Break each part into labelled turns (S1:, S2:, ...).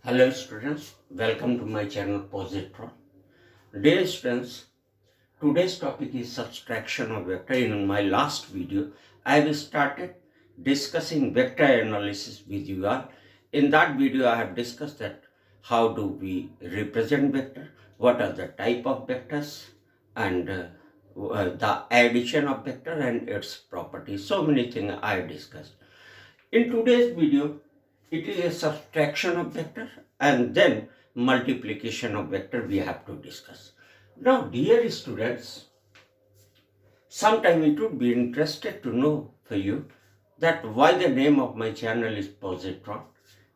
S1: Hello students, welcome to my channel Positron. Dear students, today's topic is subtraction of vector. In my last video, I have started discussing vector analysis with you all. In that video, I have discussed that how do we represent vector, what are the type of vectors, and the addition of vector and its properties. So many things I discussed. In today's video, it is a subtraction of vector and then multiplication of vector we have to discuss. Now, dear students, sometime it would be interested to know for you that why the name of my channel is Positron.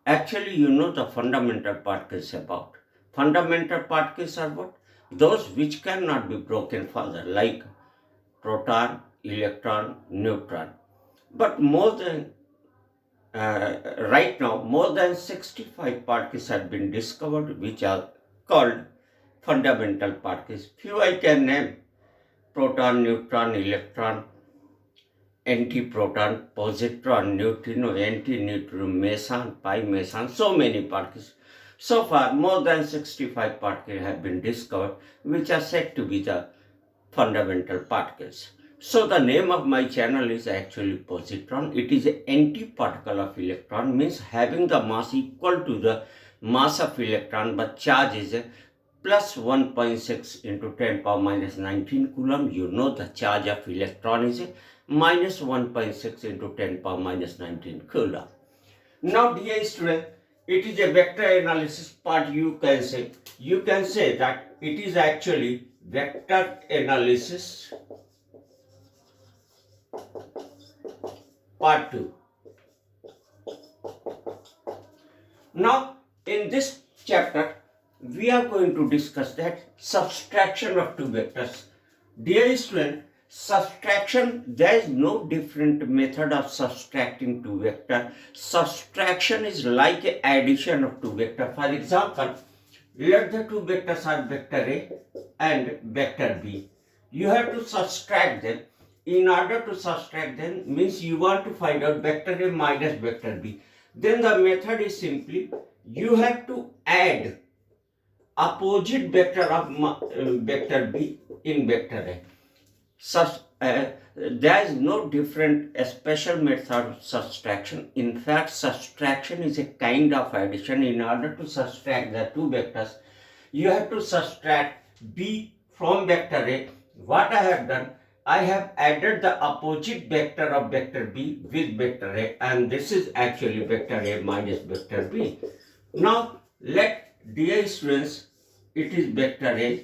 S1: Actually, you know the fundamental particles about. Fundamental particles are what? Those which cannot be broken further, like proton, electron, neutron. But right now, more than 65 particles have been discovered which are called fundamental particles. Few I can name: proton, neutron, electron, antiproton, positron, neutrino, antineutrino, meson, pi meson, so many particles. So far, more than 65 particles have been discovered which are said to be the fundamental particles. So the name of my channel is actually positron. It is an antiparticle of electron, means having the mass equal to the mass of electron, but charge is plus 1.6 into 10 power minus 19 coulomb. You know the charge of electron is minus 1.6 into 10 power minus 19 coulomb. Now, dear student, it is a vector analysis part. You can say that it is actually vector analysis part 2. Now, in this chapter, we are going to discuss that subtraction of two vectors. Dear student, subtraction, there is no different method of subtracting two vectors. Subtraction is like addition of two vectors. For example, let the two vectors are vector A and vector B. You have to subtract them. In order to subtract them, means you want to find out vector A minus vector B. Then the method is simply, you have to add opposite vector of vector B in vector A. There is no different special method of subtraction. In fact, subtraction is a kind of addition. In order to subtract the two vectors, you have to subtract B from vector A. What I have done, I have added the opposite vector of vector B with vector A, and this is actually vector A minus vector B. Now, dear students, it is vector A,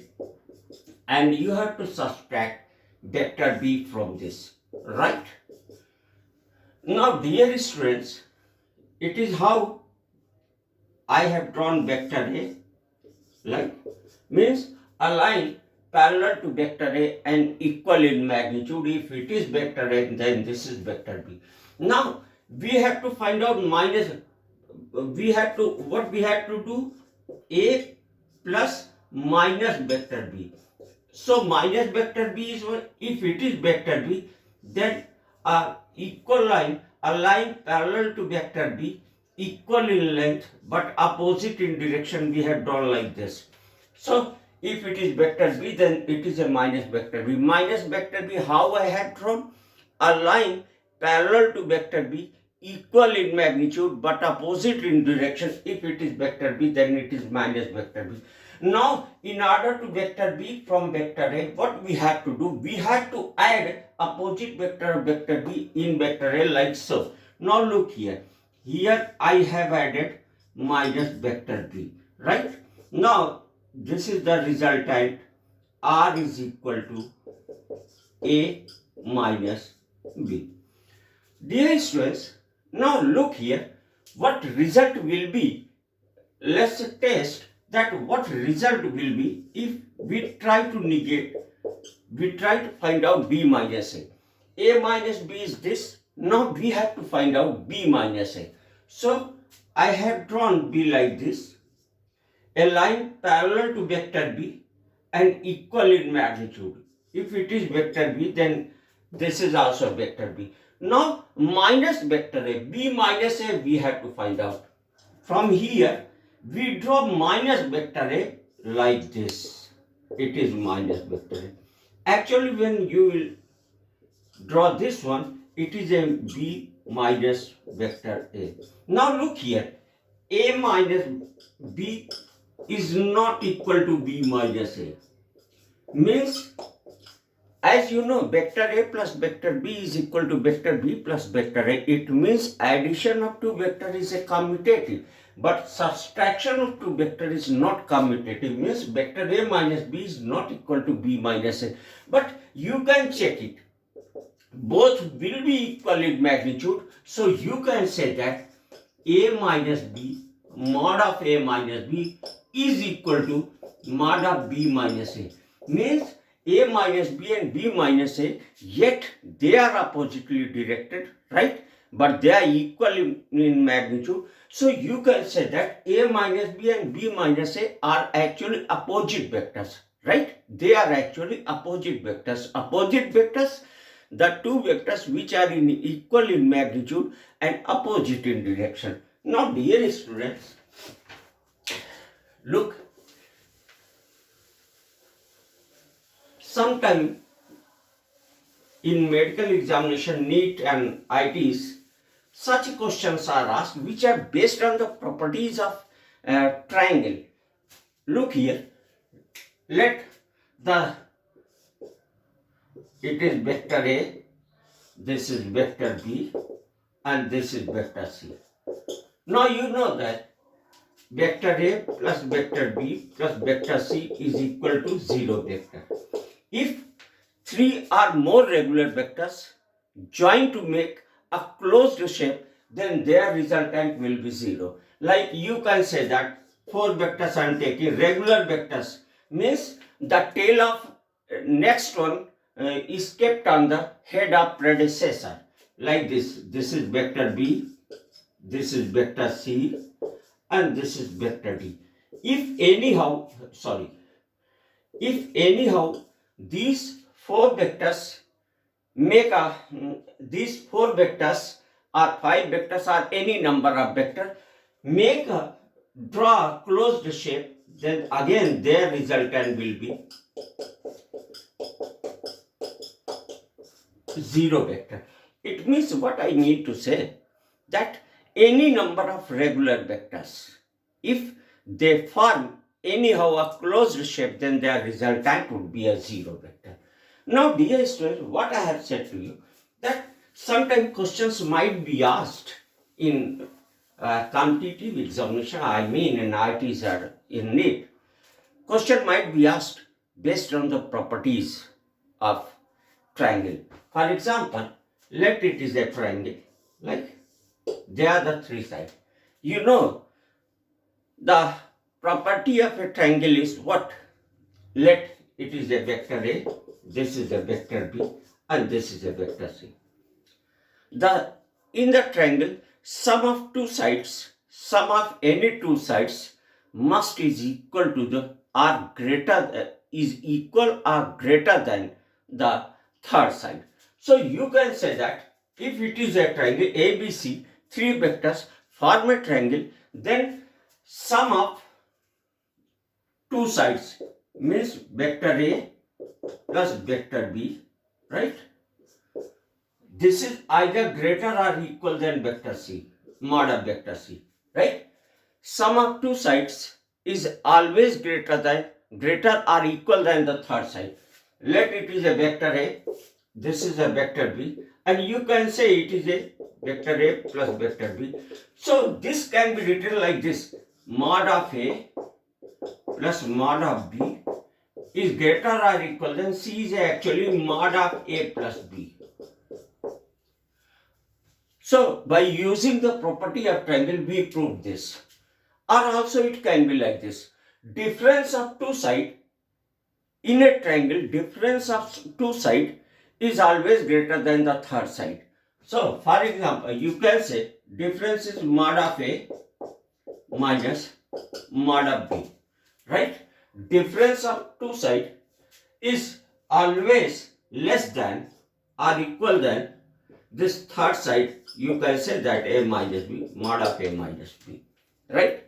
S1: and you have to subtract vector B from this, right? Now, dear students, it is how I have drawn vector A, like, means a line parallel to vector A and equal in magnitude. If it is vector A, then this is vector B. Now, we have to find out what we have to do, A plus minus vector B. So minus vector B is what? If it is vector B, then a line parallel to vector B, equal in length but opposite in direction, we have drawn like this. So if it is vector B, then it is a minus vector B. Minus vector B, how I have drawn? A line parallel to vector B, equal in magnitude but opposite in direction. If it is vector B, then it is minus vector B. Now, in order to vector B from vector A, what we have to do? We have to add opposite vector of vector B in vector A, like so. Now look here. Here I have added minus vector B, right? Now, this is the resultant. R is equal to A minus B. Dear students, now look here. What result will be? Let's test that what result will be if we try to find out B minus A. A minus B is this. Now we have to find out B minus A. So I have drawn B like this. A line parallel to vector B and equal in magnitude. If it is vector B, then this is also vector B. Now minus vector A, B minus A we have to find out. From here, we draw minus vector A like this. It is minus vector A. Actually, when you will draw this one, it is a B minus vector A. Now look here, A minus B is not equal to B minus A. Means, as you know, vector A plus vector B is equal to vector B plus vector A. It means addition of two vectors is a commutative. But subtraction of two vectors is not commutative. Means vector A minus B is not equal to B minus A. But you can check it. Both will be equal in magnitude. So you can say that A minus B, mod of A minus B is equal to mod of B minus A. Means A minus B and B minus A, yet they are oppositely directed, right? But they are equal in magnitude. So you can say that A minus B and B minus A are actually opposite vectors, right? They are actually opposite vectors. Opposite vectors, the two vectors which are equal in magnitude and opposite in direction. Now, dear students, look, sometime in medical examination, NEET and ITs, such questions are asked which are based on the properties of triangle. Look here, let it is vector A, this is vector B, and this is vector C. Now you know that vector A plus vector B plus vector C is equal to 0 vector. If three or more regular vectors join to make a closed shape, then their resultant will be 0. Like you can say that 4 vectors I am taking, regular vectors, means the tail of next one is kept on the head of predecessor. Like this. This is vector B, this is vector C, and this is vector D. If anyhow these 4 vectors make these 4 vectors or 5 vectors or any number of vectors draw a closed shape, then again their resultant will be 0 vector. It means what I need to say, that any number of regular vectors, if they form anyhow a closed shape, then their resultant would be a 0 vector. Now, dear students, what I have said to you, that sometimes questions might be asked in competitive examination, I mean in ITs or in NEET. Question might be asked based on the properties of triangle. For example, let it is a triangle, like there are the 3 sides. You know, the property of a triangle is what? Let it is a vector A, this is a vector B, and this is a vector C. In the triangle, sum of any two sides must is equal to the is equal or greater than the third side. So you can say that if it is a triangle ABC, 3 vectors form a triangle, then sum of two sides means vector A plus vector B, right? This is either greater or equal than vector C, mod of vector C, right? Sum of two sides is always greater or equal than the third side. Let it is a vector A, this is a vector B, and you can say it is a vector A plus vector B. So this can be written like this: mod of A plus mod of B is greater or equal than C is actually mod of A plus B. So by using the property of triangle, we prove this. Or also it can be like this: difference of two sides in a triangle, difference of two sides is always greater than the third side. So for example, you can say difference is mod of A minus mod of B, right? Difference of two sides is always less than or equal than this third side. You can say that A minus B, mod of A minus B, right?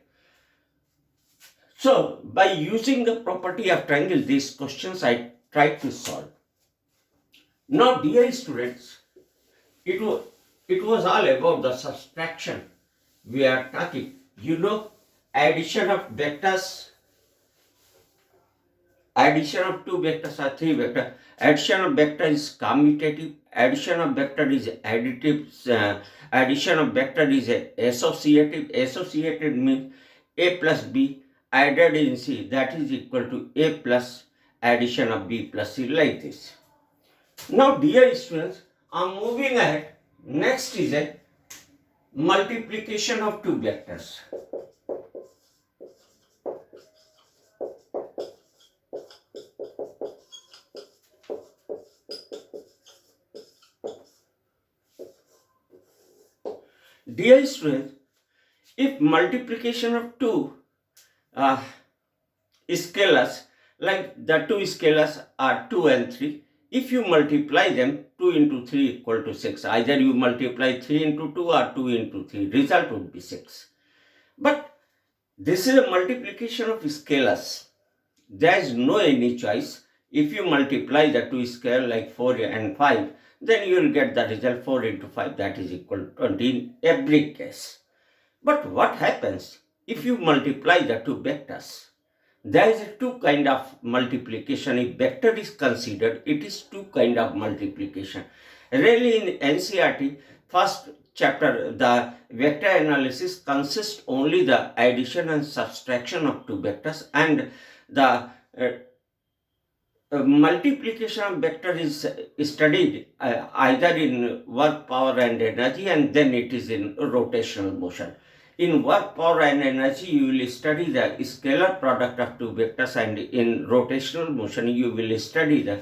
S1: So by using the property of triangle, these questions I tried to solve. Now dear students, it was all about the subtraction we are talking. You know, addition of vectors, addition of two vectors or three vectors, addition of vector is commutative, addition of vector is additive, addition of vector is associative. Associated means a plus b added in c, that is equal to a plus addition of b plus c, like this. Now dear students, I'm moving ahead. Next is a multiplication of two vectors. Dear students, if multiplication of two scalars, like the two scalars are 2 and 3, if you multiply them, 2 into 3 equal to 6. Either you multiply 3 into 2 or 2 into 3, result would be 6. But this is a multiplication of scalars. There is no any choice. If you multiply the two scalar like 4 and 5, then you will get the result 4 into 5, that is equal to 20 in every case. But what happens if you multiply the two vectors? There is a two kind of multiplication. If vector is considered, it is two kind of multiplication. Really in NCERT, first chapter, the vector analysis consists only the addition and subtraction of two vectors, and the multiplication of vector is studied either in work, power and energy, and then it is in rotational motion. In work, power and energy, you will study the scalar product of two vectors, and in rotational motion, you will study the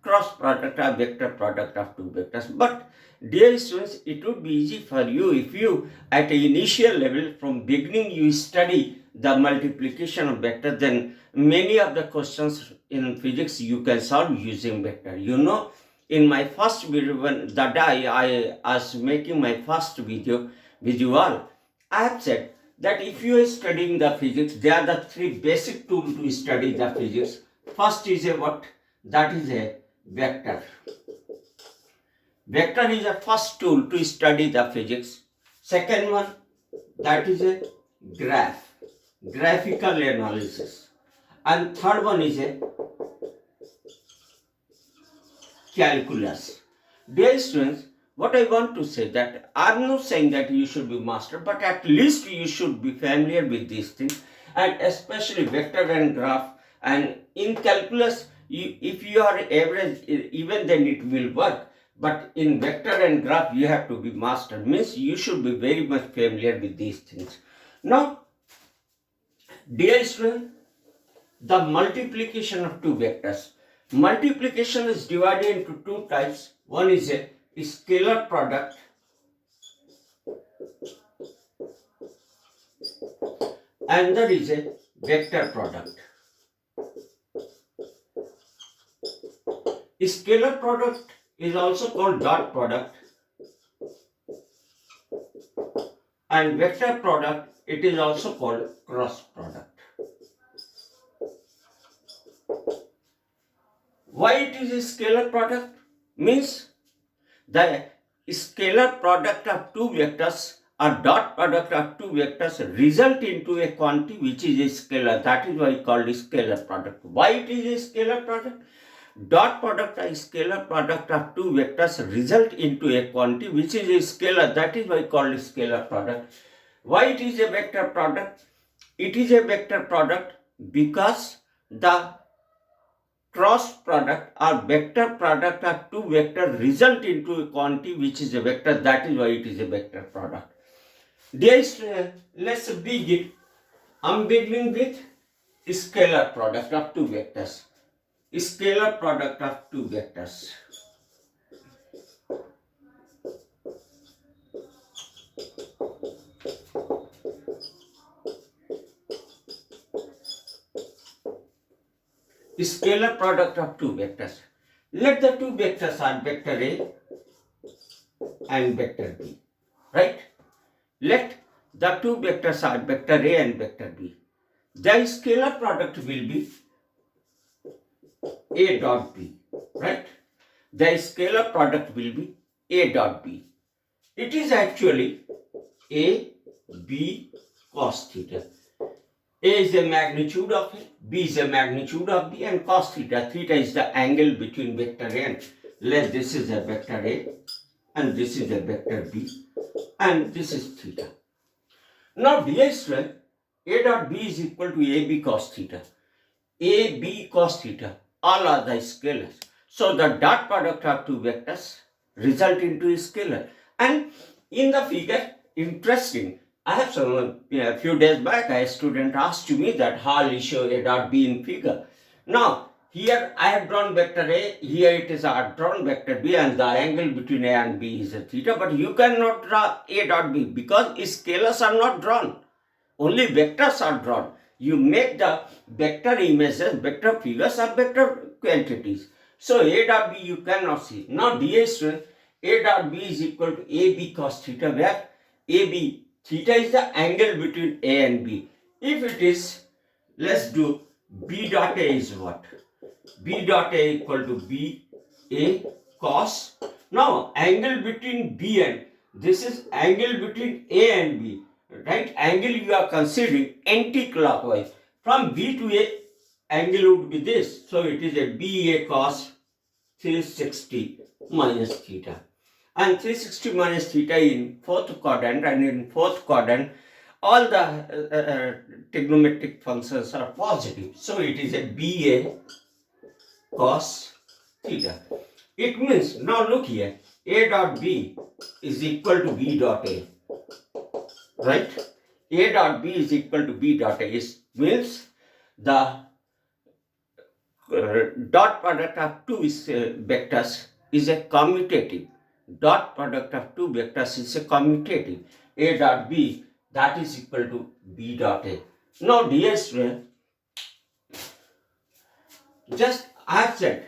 S1: cross product or vector product of two vectors. But dear students, it would be easy for you if you at an initial level from beginning you study the multiplication of vector, then many of the questions in physics you can solve using vector. You know, in my first video, when the day I was making my first video with you all, I have said that if you are studying the physics, there are the three basic tools to study the physics. First is a what? That is a vector. Vector is a first tool to study the physics. Second one, that is a graph, graphical analysis. And third one is a calculus. Dear students, what I want to say that I'm not saying that you should be master, but at least you should be familiar with these things, and especially vector and graph. And in calculus, if you are average, even then it will work. But in vector and graph, you have to be master. Means you should be very much familiar with these things. Now, dear student, the multiplication of two vectors. Multiplication is divided into two types. One is a scalar product and that is a vector product. Scalar product is also called dot product, and vector product, it is also called cross product. Why it is a scalar product? Means the scalar product of two vectors or dot product of two vectors result into a quantity which is a scalar. That is why called scalar product. Why it is a scalar product? Dot product or scalar product of two vectors result into a quantity which is a scalar. That is why called scalar product. Why it is a vector product? It is a vector product because the cross product or vector product of two vectors result into a quantity which is a vector. That is why it is a vector product. Dear, let's begin. I'm beginning with scalar product of two vectors. Scalar product of two vectors. Scalar product of two vectors. Let the two vectors are vector A and vector B, right? Let the two vectors are vector A and vector B. the scalar product will be A dot B, right? The scalar product will be A dot B. It is actually A, B cos theta. A is the magnitude of A, B is the magnitude of B, and cos theta. Theta is the angle between vector A and, this is a vector A, and this is a vector B, and this is theta. Now, dear student, A dot B is equal to AB cos theta. AB cos theta, all are the scalars. So, the dot product of two vectors result into a scalar. And in the figure, interesting, I have shown a few days back, a student asked me that how you show A dot B in figure. Now, here I have drawn vector A, here it is I have drawn vector B, and the angle between A and B is a theta, but you cannot draw A dot B because scalars are not drawn. Only vectors are drawn. You make the vector images, vector figures or vector quantities. So A dot B you cannot see. Now dear student, A dot B is equal to AB cos theta, where AB theta is the angle between A and B. If it is, let's do B dot A is what? B dot A equal to B A cos. Now angle between B and, this is angle between A and B. Right angle you are considering anti-clockwise. From B to A, angle would be this. So it is a BA cos 360 minus theta. And 360 minus theta in fourth quadrant, and in fourth quadrant, all the trigonometric functions are positive. So it is a BA cos theta. It means, now look here, A dot B is equal to B dot A. Right? A dot B is equal to B dot A. It means the dot product of two vectors is a commutative. Dot product of two vectors is a commutative. A dot B, that is equal to B dot A. Now dear student, just I have said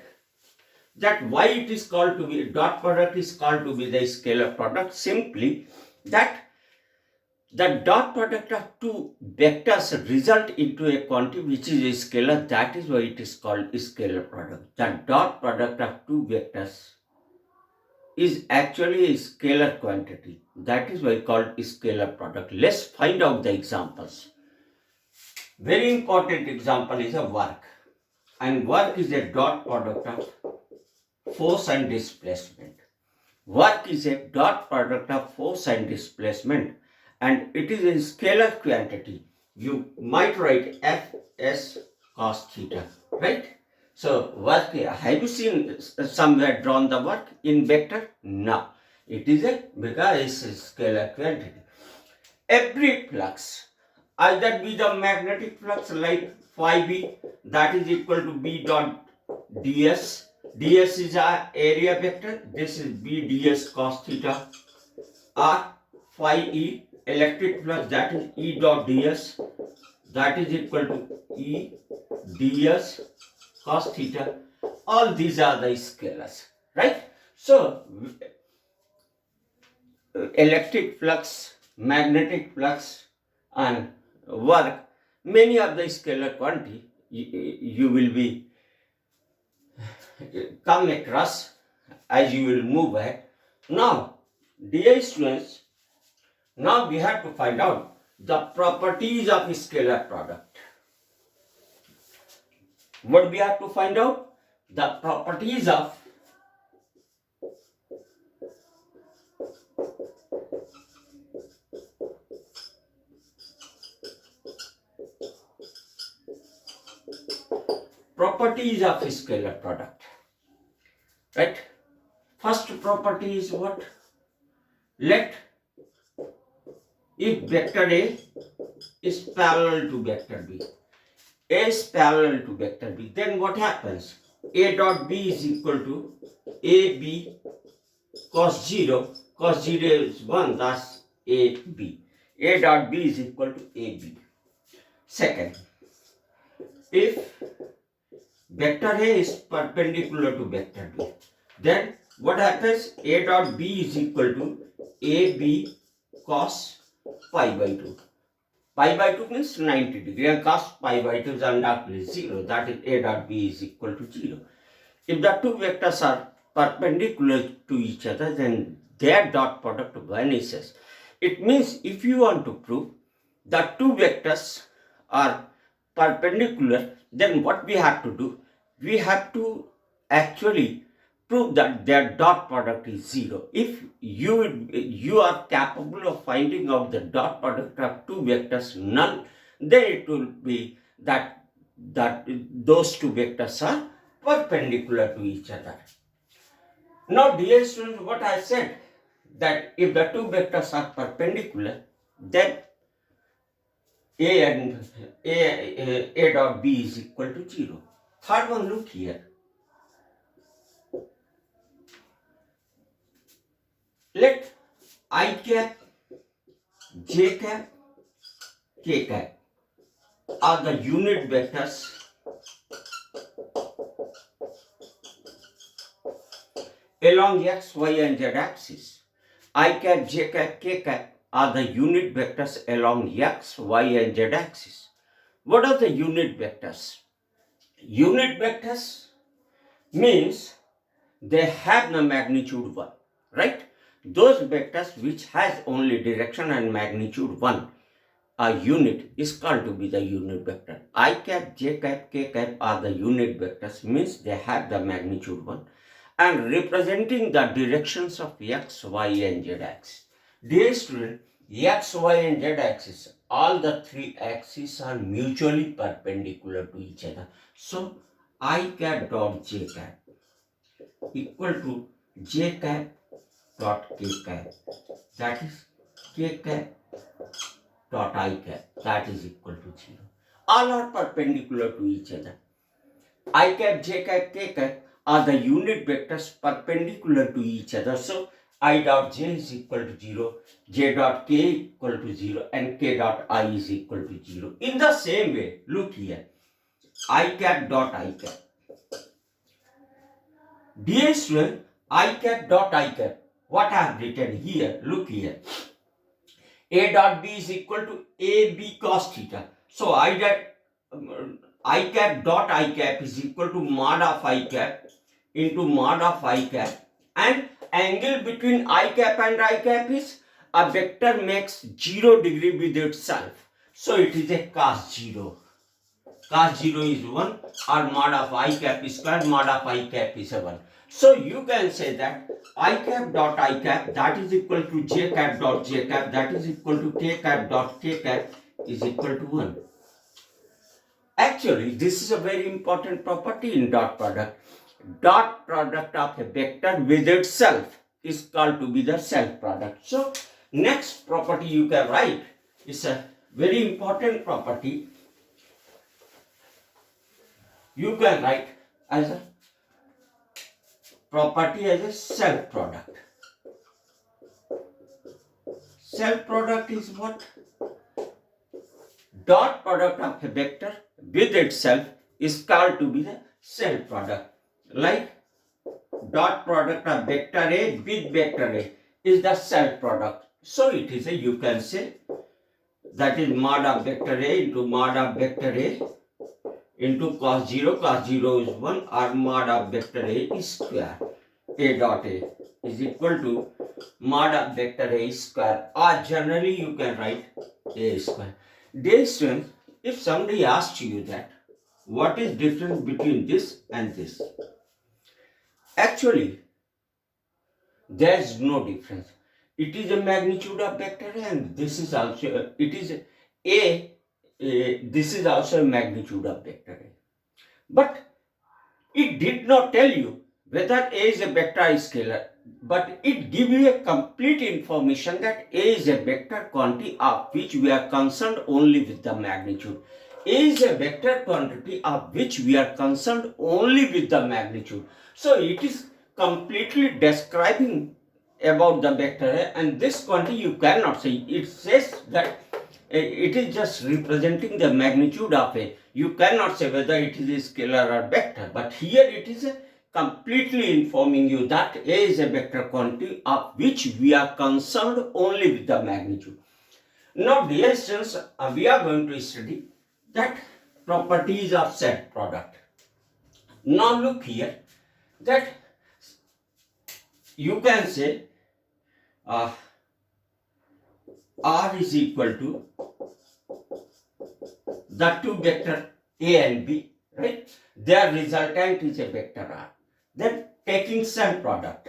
S1: that why it is called to be, dot product is called to be the scalar product, simply that the dot product of two vectors result into a quantity which is a scalar. That is why it is called scalar product. The dot product of two vectors is actually a scalar quantity. That is why called scalar product. Let's find out the examples. Very important example is a work. And work is a dot product of force and displacement. Work is a dot product of force and displacement, and it is a scalar quantity. You might write Fs cos theta, right? So work, have you seen somewhere drawn the work in vector? No. It is because it's a scalar quantity. Every flux, either be the magnetic flux like phi b, that is equal to B dot ds. ds is our area vector. This is B ds cos theta. Or phi e, electric flux, that is E dot ds, that is equal to E ds cos theta. All these are the scalars, right? So electric flux, magnetic flux, and work, many of the scalar quantity you will be come across as you will move ahead. Now, dear students, now we have to find out the properties of scalar product. What we have to find out? The properties of scalar product. Right? First property is what? Let if vector A is parallel to vector B, A is parallel to vector B, then what happens? A dot B is equal to AB cos 0. Cos 0 is 1, thus AB. A dot B is equal to AB. Second, if vector A is perpendicular to vector B, then what happens? A dot B is equal to AB cos pi by 2. Pi by 2 means 90 degree, and cos pi by 2 is undoubtedly 0. That is A dot B is equal to 0. If the two vectors are perpendicular to each other, then their dot product vanishes. It means if you want to prove that two vectors are perpendicular, then what we have to do? We have to actually prove that their dot product is 0. If you are capable of finding out the dot product of two vectors null, then it will be that those two vectors are perpendicular to each other. Now, dear students, what I said, that if the two vectors are perpendicular, then A dot B is equal to 0. Third one, look here. Let I cap, j cap, k cap are the unit vectors along x, y and z axis. I cap, j cap, k cap are the unit vectors along x, y and z axis. What are the unit vectors? Unit vectors means they have the magnitude 1, right? Those vectors which has only direction and magnitude 1, a unit, is called to be the unit vector. I cap, j cap, k cap are the unit vectors, means they have the magnitude 1 and representing the directions of x, y and z axis. Dear student, x, y and z axis, all the three axes are mutually perpendicular to each other. So, I cap dot j cap equal to j cap dot k cap, that is k cap dot I cap, that is equal to 0. All are perpendicular to each other. I cap, j cap, k cap are the unit vectors perpendicular to each other. So, I dot j is equal to 0, j dot k equal to 0 and k dot I is equal to 0. In the same way, look here, I cap dot I cap. Dear student, I cap dot I cap, what I have written here, look here. A dot B is equal to AB cos theta. So, I cap dot I cap is equal to mod of I cap into mod of I cap, and angle between I cap and I cap is a vector makes 0 degree with itself. So, it is a cos 0. Cos 0 is 1 or mod of I cap is square, mod of I cap is 1. So, you can say that I cap dot I cap, that is equal to j cap dot j cap, that is equal to k cap dot k cap is equal to 1. Actually, this is a very important property in dot product. Dot product of a vector with itself is called to be the self product. So, next property you can write is a very important property. You can write as a property as a self product. Self product is what? Dot product of a vector with itself is called to be the self product. Like dot product of vector A with vector A is the self product. So it is a, you can say, that is mod of vector A into mod of vector A into cos 0 is 1 or mod of vector A is square. A dot A is equal to mod of vector A square, or generally you can write A square. Dear students, if somebody asks you that what is difference between this and this, actually there is no difference. It is a magnitude of vector A and this is also this is also a magnitude of vector A. But it did not tell you whether A is a vector or scalar, but it gives you a complete information that A is a vector quantity of which we are concerned only with the magnitude. A is a vector quantity of which we are concerned only with the magnitude. So it is completely describing about the vector A, and this quantity you cannot say. It says that it is just representing the magnitude of A. You cannot say whether it is a scalar or vector, but here it is completely informing you that A is a vector quantity of which we are concerned only with the magnitude. Now dear students, we are going to study that properties of set product. Now look here, that you can say uh, R is equal to the two vector A and B, right? Their resultant is a vector R. Then taking some product,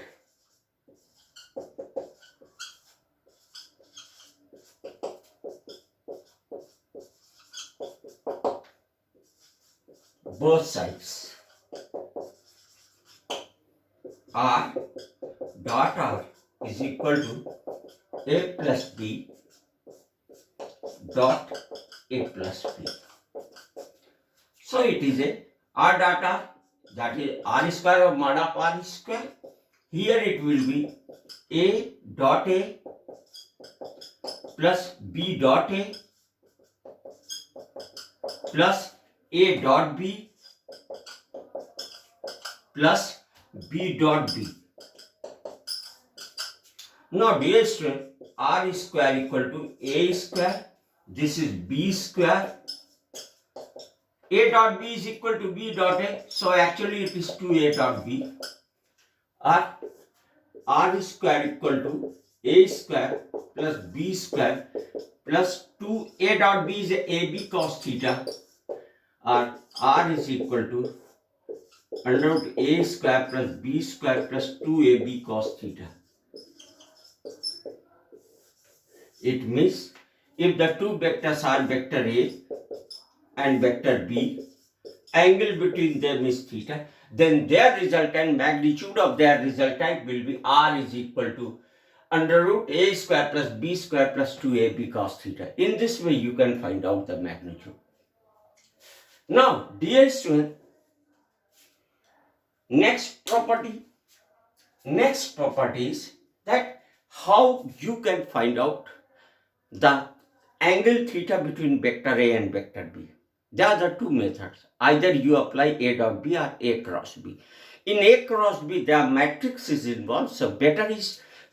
S1: both sides, R dot R is equal to A plus B dot A plus B. So it is a R dot R, that is R square of mod of R square. Here it will be A dot A plus B dot A plus A dot B plus B dot B. Now dear student, R square equal to A square, this is B square, A dot B is equal to B dot A, so actually it is 2A dot B, or R square equal to A square plus B square plus 2A dot B is AB cos theta, or R is equal to under root A square plus B square plus 2AB cos theta. It means if the two vectors are vector A and vector B, angle between them is theta, then their resultant, magnitude of their resultant will be R is equal to under root A square plus B square plus 2AB cos theta. In this way you can find out the magnitude. Now dear student, next property is that how you can find out the angle theta between vector A and vector B. There are the two methods. Either you apply A dot B or A cross B. In A cross B, the matrix is involved, so the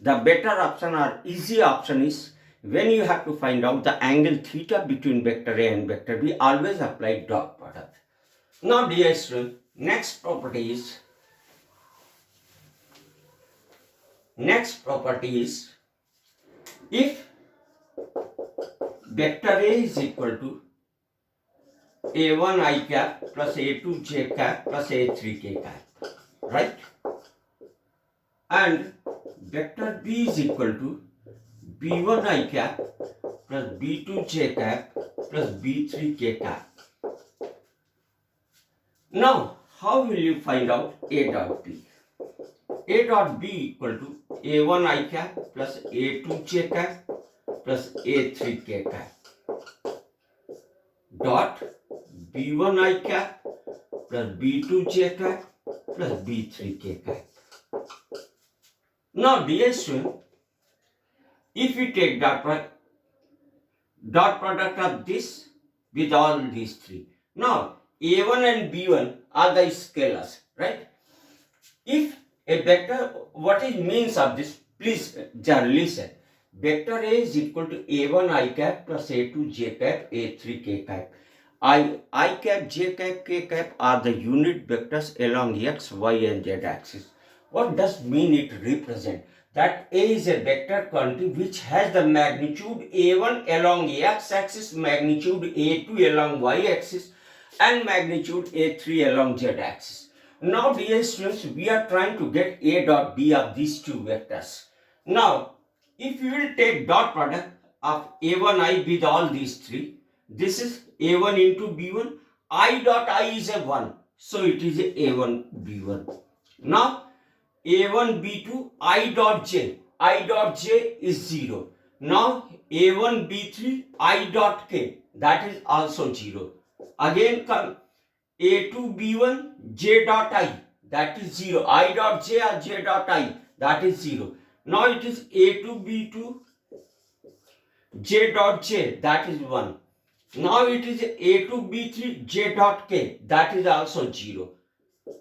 S1: better option or easy option is when you have to find out the angle theta between vector A and vector B, always apply dot product. Now dear student, next property is if vector A is equal to A1 I cap plus A2 j cap plus A3 k cap, right? And vector B is equal to B1 I cap plus B2 j cap plus B3 k cap. Now, how will you find out A dot B? A dot B equal to A1 I cap plus A2 j cap plus A3 k cap dot B1 I cap plus B2 j cap plus B3 k cap. Now dear student, if we take dot product of this with all these three, now A1 and B1 are the scalars, right? If a vector, what is means of this? Please listen. Vector A is equal to A1 I cap plus A2 j cap A3 k cap. I cap, j cap, k cap are the unit vectors along x, y and z axis. What does mean it represent? That A is a vector quantity which has the magnitude A1 along x axis, magnitude A2 along y axis and magnitude A3 along z axis. Now dear students, we are trying to get A dot B of these two vectors. Now if you will take dot product of A1I with all these three, this is A1 into B1, I dot I is a 1, so it is a A1 B1. Now A1 B2, I dot J is 0. Now A1 B3, I dot K, that is also 0. Again come A2 B1, J dot I, that is 0. I dot J or J dot I, that is 0. Now it is A2 B2, J dot J, that is 1. Now it is A2 B3, J dot K, that is also 0.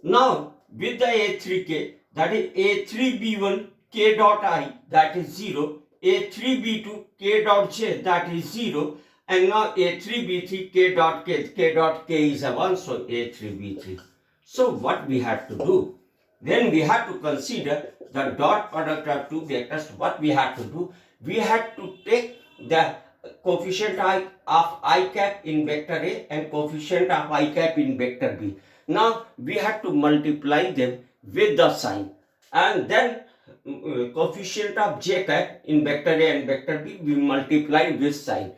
S1: Now with the A3K, that is A3 B1, K dot I, that is 0. A3B2 K dot J, that is 0, and now A3B3 K dot K is a 1, so A3B3. So what we have to do? Then we have to consider the dot product of two vectors. What we have to do? We have to take the coefficient of I cap in vector A and coefficient of I cap in vector B. Now we have to multiply them with the sign, and then coefficient of j cap in vector A and vector B we multiply with sign,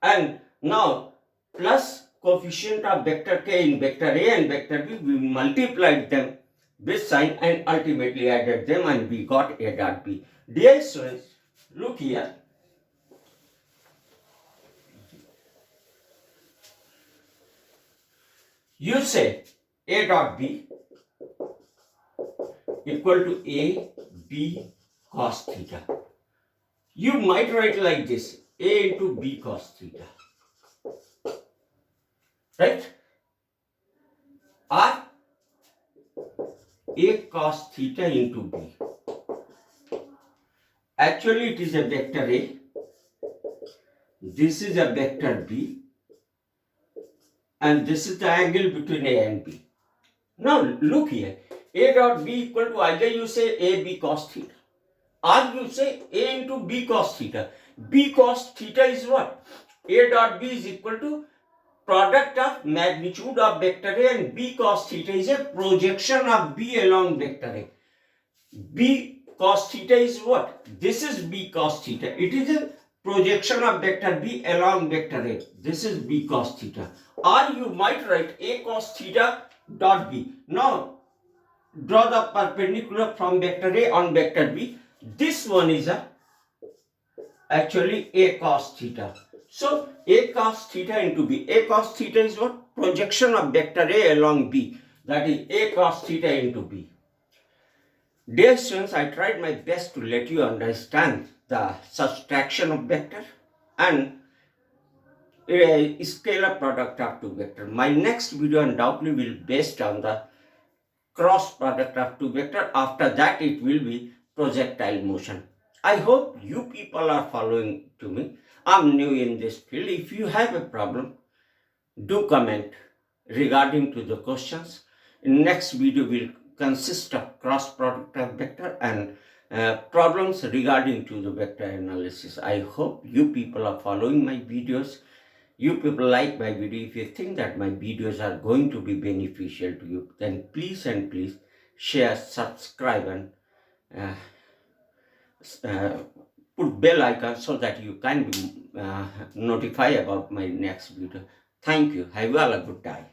S1: and now plus coefficient of vector k in vector A and vector B we multiplied them with sign and ultimately added them and we got A dot B. Dear students, look here. You say A dot B equal to A B cos theta. You might write like this, A into B cos theta. Right? Or A cos theta into B. Actually, it is a vector A. This is a vector B. And this is the angle between A and B. Now, look here. A dot B equal to either you say A B cos theta, or you say A into B cos theta. B cos theta is what? A dot B is equal to product of magnitude of vector A, and B cos theta is a projection of B along vector A. B cos theta is what? This is B cos theta. It is a projection of vector B along vector A. This is B cos theta. Or you might write A cos theta dot B. Now, draw the perpendicular from vector A on vector B. This one is actually A cos theta. So, A cos theta into B. A cos theta is what? Projection of vector A along B. That is A cos theta into B. Dear students, I tried my best to let you understand the subtraction of vector and a scalar product of two vector. My next video undoubtedly will be based on the cross product of two vector. After that, it will be projectile motion. I hope you people are following to me. I'm new in this field. If you have a problem, do comment regarding to the questions. Next video will consist of cross product of vector and problems regarding to the vector analysis. I hope you people are following my videos. You people like my video. If you think that my videos are going to be beneficial to you, then please and please share, subscribe, and put bell icon so that you can be notified about my next video. Thank you. Have a good day.